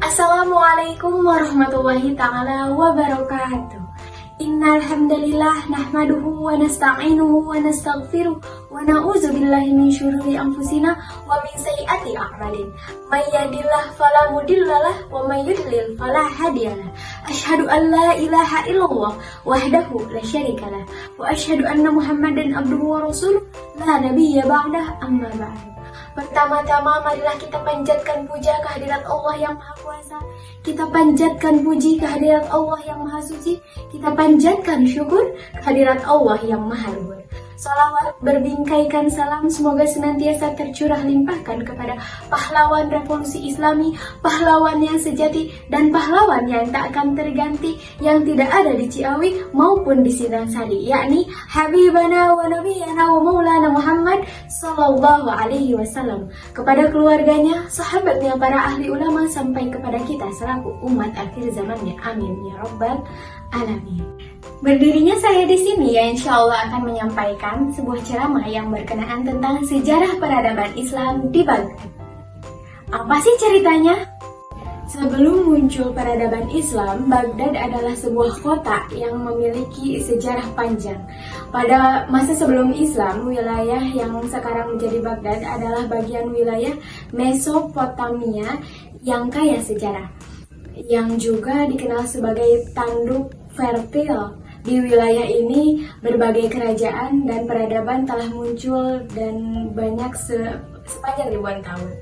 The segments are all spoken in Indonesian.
Assalamualaikum warahmatullahi ta'ala wabarakatuh. Innal hamdalillah nahmaduhu wa nasta'inuhu wa nastaghfiruh wa na'udzu billahi min syururi anfusina wa min sayyiati a'malin. May yahdihillahu fala mudhillalah wa may yudlil fala hadiyalah. Asyhadu an la ilaha illallah wahdahu la syarikalah wa asyhadu anna Muhammadan abduhu wa rasuluh la nabiyya ba'dah amma ba'du. Pertama-tama marilah kita panjatkan puja kehadirat Allah yang Maha Kuasa. Kita panjatkan puji kehadirat Allah yang Maha Suci. Kita panjatkan syukur kehadirat Allah yang Maha Luhur. Salawat berbingkaikan salam semoga senantiasa tercurah limpahkan kepada pahlawan revolusi Islami, pahlawan yang sejati dan pahlawan yang tak akan terganti, yang tidak ada di Ciawi maupun di Sindang Sari, yakni Habibana wa Nabiyana wa Maulana Muhammad Sallallahu Alaihi Wasallam, kepada keluarganya, sahabatnya, para ahli ulama, sampai kepada kita selaku umat akhir zamannya. Amin ya Rabbal Alamin. Berdirinya saya di sini ya, insya Allah akan menyampaikan sebuah ceramah yang berkenaan tentang sejarah peradaban Islam di Baghdad. Apa sih ceritanya? Sebelum muncul peradaban Islam, Baghdad adalah sebuah kota yang memiliki sejarah panjang. Pada masa sebelum Islam, wilayah yang sekarang menjadi Baghdad adalah bagian wilayah Mesopotamia yang kaya sejarah, yang juga dikenal sebagai tanduk fertil. Di wilayah ini, berbagai kerajaan dan peradaban telah muncul dan banyak sepanjang ribuan tahun.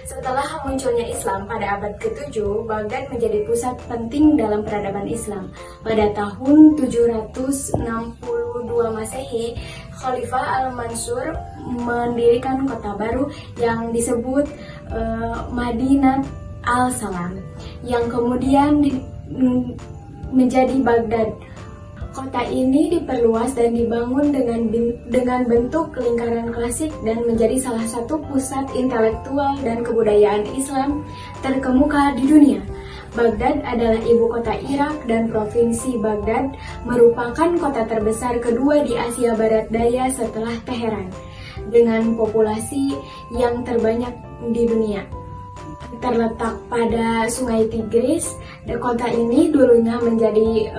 Setelah munculnya Islam pada abad ke-7, Baghdad menjadi pusat penting dalam peradaban Islam. Pada tahun 762 Masehi, Khalifah Al-Mansur mendirikan kota baru yang disebut Madinat Al-Salam, yang kemudian menjadi Baghdad. Kota ini diperluas dan dibangun dengan bentuk lingkaran klasik dan menjadi salah satu pusat intelektual dan kebudayaan Islam terkemuka di dunia. Baghdad adalah ibu kota Irak dan provinsi Baghdad merupakan kota terbesar kedua di Asia Barat Daya setelah Teheran, dengan populasi yang terbanyak di dunia. Terletak pada Sungai Tigris, kota ini dulunya menjadi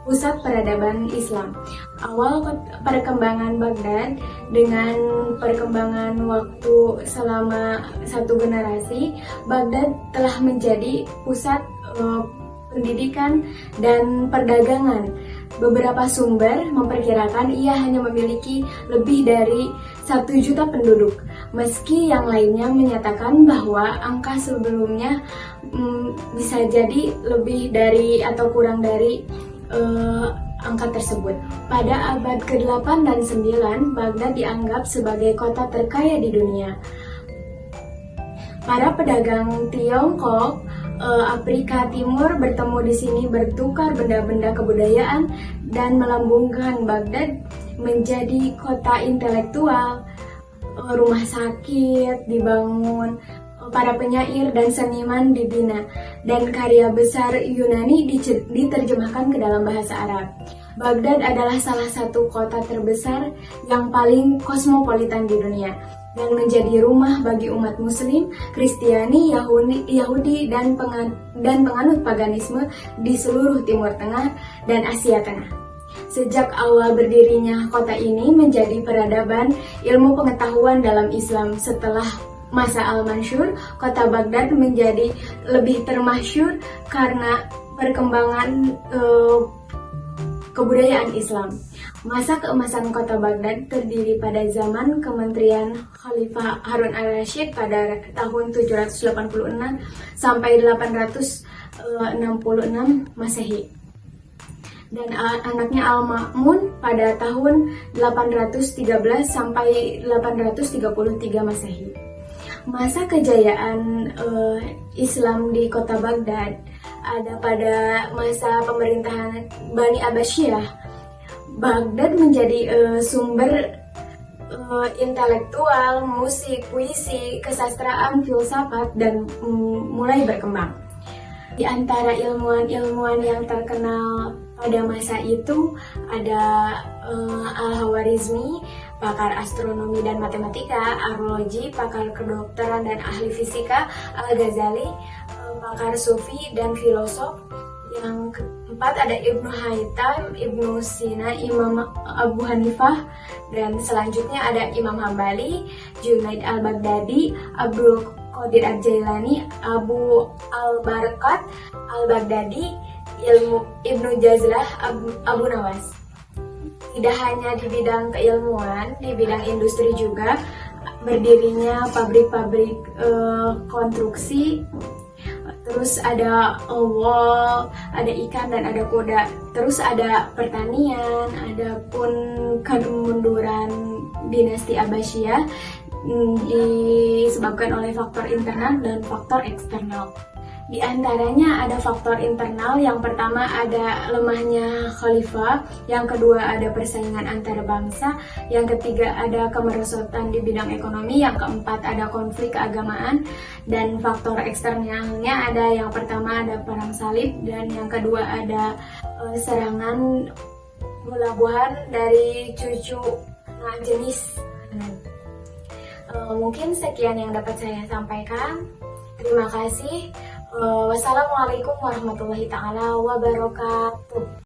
pusat peradaban Islam. Awal perkembangan Baghdad dengan perkembangan waktu selama satu generasi, Baghdad telah menjadi pusat pendidikan dan perdagangan. Beberapa sumber memperkirakan ia hanya memiliki lebih dari 1 juta penduduk, meski yang lainnya menyatakan bahwa angka sebelumnya bisa jadi lebih dari atau kurang dari angka tersebut. Pada abad ke-8 dan 9, Baghdad dianggap sebagai kota terkaya di dunia. Para pedagang Tiongkok Afrika Timur bertemu di sini, bertukar benda-benda kebudayaan dan melambungkan Baghdad menjadi kota intelektual. Rumah sakit dibangun, para penyair dan seniman dibina, dan karya besar Yunani diterjemahkan ke dalam bahasa Arab. Baghdad adalah salah satu kota terbesar yang paling kosmopolitan di dunia dan menjadi rumah bagi umat Muslim, Kristiani, Yahudi, dan penganut paganisme di seluruh Timur Tengah dan Asia Tengah. Sejak awal berdirinya kota ini menjadi peradaban ilmu pengetahuan dalam Islam. Setelah masa Al-Mansur, kota Baghdad menjadi lebih termasyhur karena perkembangan kebudayaan Islam. Masa keemasan kota Baghdad terdiri pada zaman Kementerian Khalifah Harun al-Rashid pada tahun 786 sampai 866 Masehi, dan anaknya Al-Ma'mun pada tahun 813 sampai 833 Masehi. Masa kejayaan Islam di kota Baghdad ada pada masa pemerintahan Bani Abbasiyah. Baghdad menjadi sumber intelektual, musik, puisi, kesastraan, filsafat, dan mulai berkembang. Di antara ilmuwan-ilmuwan yang terkenal pada masa itu ada Al-Khawarizmi, pakar astronomi dan matematika, Arloji, pakar kedokteran dan ahli fisika, Al-Ghazali, pakar sufi dan filosof. Yang keempat ada Ibnu Haytham, Ibnu Sina, Imam Abu Hanifah, dan selanjutnya ada Imam Hambali, Junaid al-Baghdadi, Abdul Qadir al-Jailani, Abu al-Barakat al-Baghdadi, Ibnu Jazlah, Abu Nawas. Tidak hanya di bidang keilmuan, di bidang industri juga berdirinya pabrik-pabrik konstruksi. Terus ada wall, ada ikan dan ada kuda. Terus ada pertanian, ada pun kemunduran dinasti Abbasiyah disebabkan oleh faktor internal dan faktor eksternal. Di antaranya ada faktor internal, yang pertama ada lemahnya khalifah, yang kedua ada persaingan antar bangsa, yang ketiga ada kemerosotan di bidang ekonomi, yang keempat ada konflik keagamaan, dan faktor eksternalnya ada yang pertama ada perang salib, dan yang kedua ada serangan buah-buahan dari cucu jenis. Mungkin sekian yang dapat saya sampaikan. Terima kasih. Wassalamualaikum warahmatullahi taala wabarakatuh.